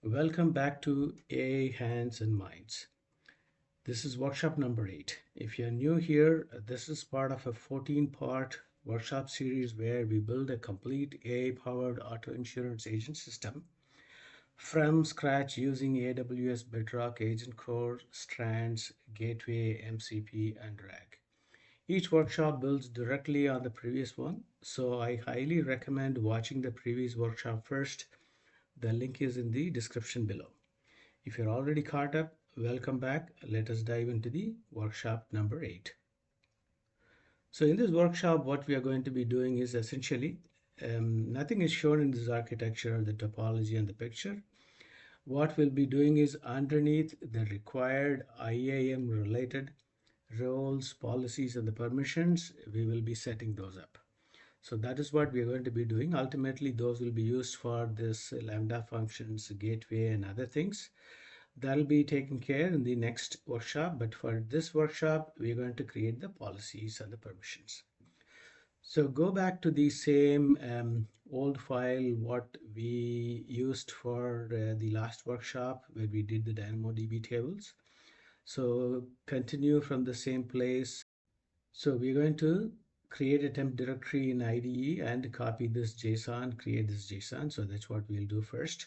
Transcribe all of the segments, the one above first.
Welcome back to AI Hands and Minds. This is workshop number 8. If you're new here, this is part of a 14-part workshop series where we build a complete AI-powered auto insurance agent system from scratch using AWS Bedrock AgentCore, Strands, Gateway, MCP, and RAG. Each workshop builds directly on the previous one, so I highly recommend watching the previous workshop first. The link is in the description below. If you're already caught up, welcome back. Let us dive into the workshop number 8. So in this workshop, what we are going to be doing is essentially, nothing is shown in this architecture, the topology and the picture. What we'll be doing is underneath the required IAM related roles, policies, and the permissions, we will be setting those up. So that is what we are going to be doing. Ultimately, those will be used for this Lambda functions, gateway, and other things. That'll be taken care in the next workshop, but for this workshop, we're going to create the policies and the permissions. So go back to the same old file what we used for the last workshop where we did the DynamoDB tables. So continue from the same place. So we're going to create a temp directory in IDE and copy this JSON, create this JSON. So that's what we'll do first.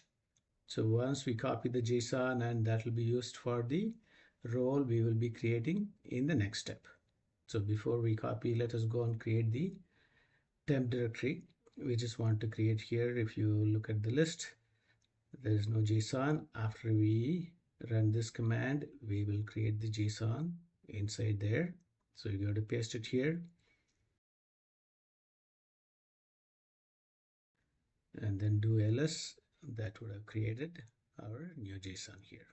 So once we copy the JSON, and that will be used for the role we will be creating in the next step. So before we copy, let us go and create the temp directory. We just want to create here. If you look at the list, there is no JSON. After we run this command, we will create the JSON inside there. So you got to paste it here. And then do ls. That would have created our new JSON here.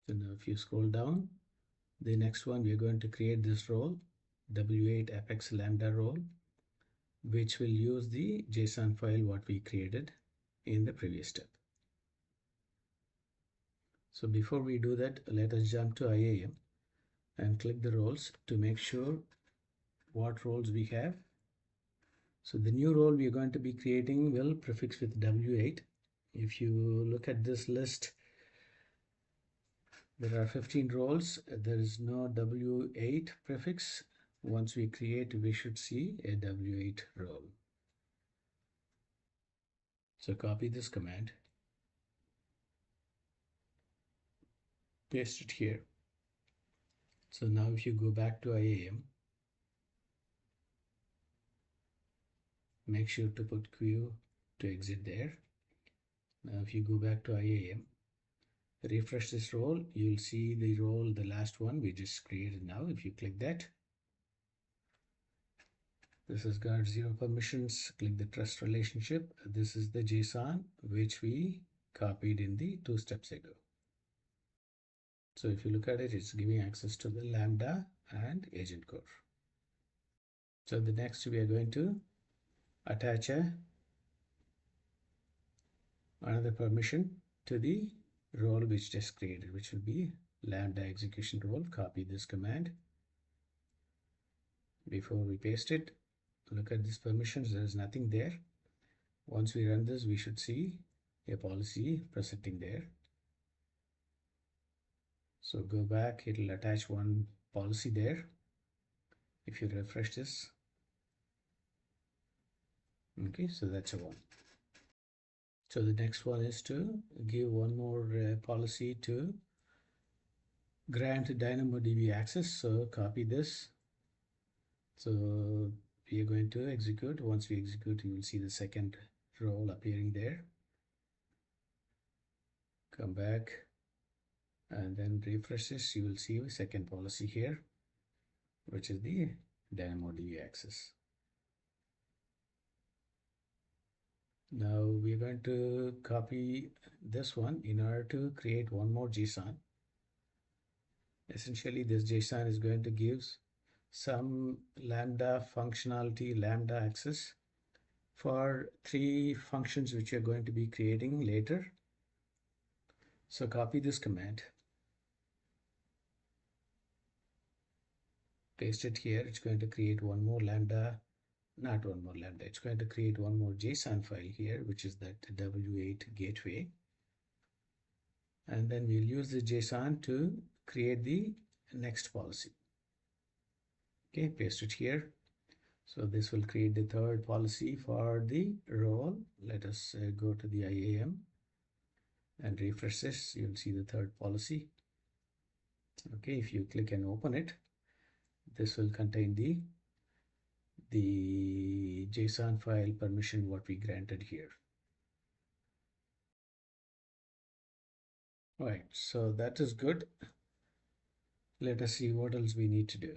So now if you scroll down, the next one, we're going to create this role, W8 Apex Lambda role, which will use the JSON file what we created in the previous step. So before we do that, let us jump to IAM and click the roles to make sure what roles we have. So the new role we are going to be creating will prefix with W8. If you look at this list, there are 15 roles. There is no W8 prefix. Once we create, we should see a W8 role. So copy this command, paste it here. So now if you go back to IAM, make sure to put Q to exit there. Now if you go back to IAM, refresh this role, you'll see the role, the last one we just created now. If you click that, this has got 0 permissions. Click the trust relationship. This is the JSON which we copied in the 2 steps ago. So if you look at it, it's giving access to the Lambda and AgentCore. So the next we are going to attach another permission to the role which just created, which will be Lambda execution role. Copy this command. Before we paste it, look at these permissions. There is nothing there. Once we run this, we should see a policy presenting there. So go back, it'll attach one policy there. If you refresh this, okay, so that's a one. So the next one is to give one more policy to grant DynamoDB access. So copy this. So we are going to execute. Once we execute, you will see the second role appearing there. Come back and then refresh this. You will see a second policy here, which is the DynamoDB access. Now we're going to copy this one in order to create one more JSON. Essentially, this JSON is going to give some Lambda functionality, Lambda access for 3 functions which you're going to be creating later. So copy this command, paste it here. It's going to create one more Lambda not one more Lambda. It's going to create one more JSON file here, which is that W8 gateway. And then we'll use the JSON to create the next policy. Okay, paste it here. So this will create the third policy for the role. Let us go to the IAM and refresh this. You'll see the third policy. Okay, if you click and open it, this will contain the JSON file permission what we granted here. All right, so that is good. Let us see what else we need to do.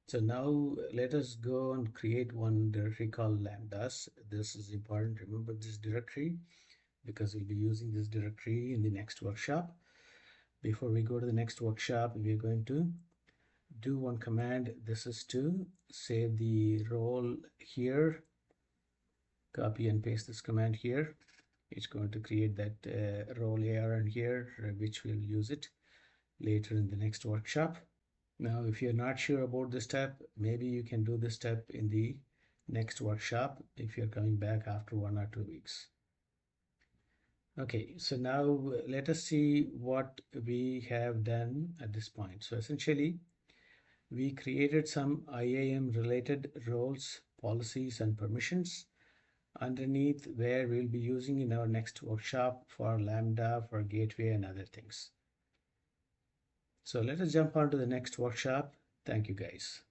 So now let us go and create one directory called lambdas. This is important. Remember this directory because we'll be using this directory in the next workshop. Before we go to the next workshop, we're going to do one command. This is to save the role here. Copy and paste this command here. It's going to create that role ARN here, which we'll use it later in the next workshop. Now, if you're not sure about this step, maybe you can do this step in the next workshop if you're coming back after 1 or 2 weeks. Okay, so now let us see what we have done at this point. So essentially, we created some IAM related roles, policies, and permissions underneath where we'll be using in our next workshop for Lambda, for Gateway, and other things. So let us jump on to the next workshop. Thank you guys.